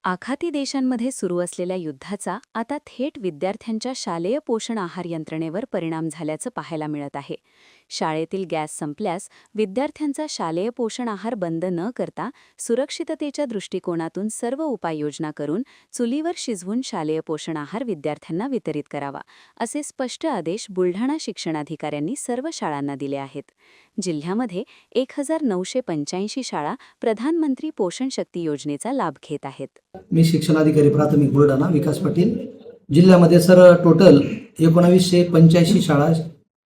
आखाती देशांमध्ये सुरू असलेल्या युद्धाचा आता थेट विद्यार्थ्यांच्या शालेय पोषण आहार यंत्रणेवर परिणाम झाल्याचं पाहायला मिळत आहे. शाळेतील गॅस संपल्यास विद्यार्थ्यांचा शालेय पोषण आहार बंद न करता सुरक्षिततेच्या दृष्टिकोनातून सर्व उपाययोजना करून चुलीवर शिजवून शालेय पोषण आहार विद्यार्थ्यांना वितरित करावा, असे स्पष्ट आदेश बुलढाणा शिक्षणाधिकाऱ्यांनी सर्व शाळांना दिले आहेत. जिल्ह्यामध्ये 1985 शाळा प्रधानमंत्री पोषण शक्ती योजनेचा लाभ घेत आहेत. मी शिक्षणाधिकारी प्राथमिक बुलढाणा विकास पाटील. जिल्ह्यामध्ये टोटल 1985 शाळा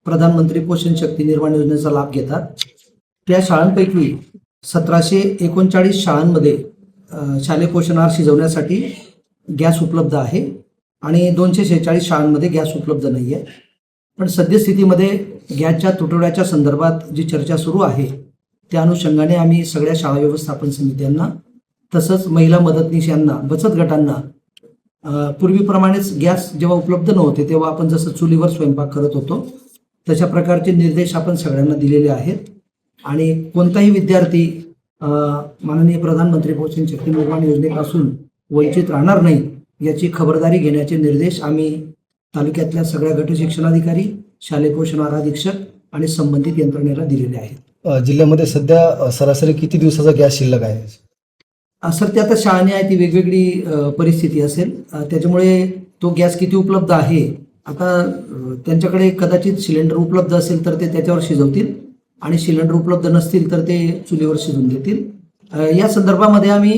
प्रधानमंत्री पोषण शक्ती निर्माण योजनेचा लाभ घेतात. त्या शाळांपैकी 1739 शाळांमध्ये शालेय पोषण आहार शिजवण्यासाठी गॅस उपलब्ध आहे आणि 246 शाळांमध्ये गॅस उपलब्ध नाही आहे. पण सद्यस्थितीमध्ये गॅसच्या तुटवड्याच्या संदर्भात जी चर्चा सुरू आहे त्या अनुषंगाने आम्ही सगळ्या शाळा व्यवस्थापन समित्यांना तसंच महिला मदतनीस यांना, बचत गटांना पूर्वीप्रमाणेच गॅस जेव्हा उपलब्ध नव्हते तेव्हा आपण जसं चुलीवर स्वयंपाक करत होतो तशा प्रकारचे निर्देश आपण सगळ्यांना दिलेले आहेत. आणि कोणताही विद्यार्थी माननीय प्रधानमंत्री पोषण शक्ती निर्माण योजनेपासून वंचित राहणार नाही याची खबरदारी घेण्याचे निर्देश आम्ही तालुक्यातल्या सगळ्या गट शिक्षणाधिकारी, शालेय पोषण आहार अधीक्षक आणि संबंधित यंत्रणेला दिलेले आहेत. जिल्ह्यामध्ये सध्या सरासरी किती दिवसाचा गॅस शिल्लक आहे? सर, ते आता शाळांनी आहे ती वेगवेगळी परिस्थिती असेल, त्याच्यामुळे तो गॅस किती उपलब्ध आहे आता त्यांच्याकडे कदाचित सिलेंडर उपलब्ध असेल तर ते त्याच्यावर शिजवतील आणि सिलेंडर उपलब्ध नसतील तर ते चुलीवर शिजवून देतील. या संदर्भामध्ये आम्ही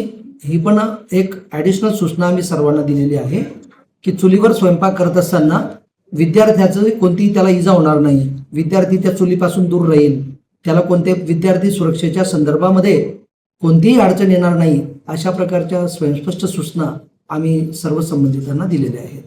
ही पण एक ॲडिशनल सूचना आम्ही सर्वांना दिलेली आहे की चुलीवर स्वयंपाक करत असताना विद्यार्थ्याचं कोणतीही त्याला इजा होणार नाही, विद्यार्थी त्या चुलीपासून दूर राहील, त्याला कोणत्या विद्यार्थी सुरक्षेच्या संदर्भामध्ये कोणतीही अडचण येणार नाही अशा प्रकारच्या स्वयंस्पष्ट सूचना आम्ही सर्व संबंधितांना दिलेल्या आहेत.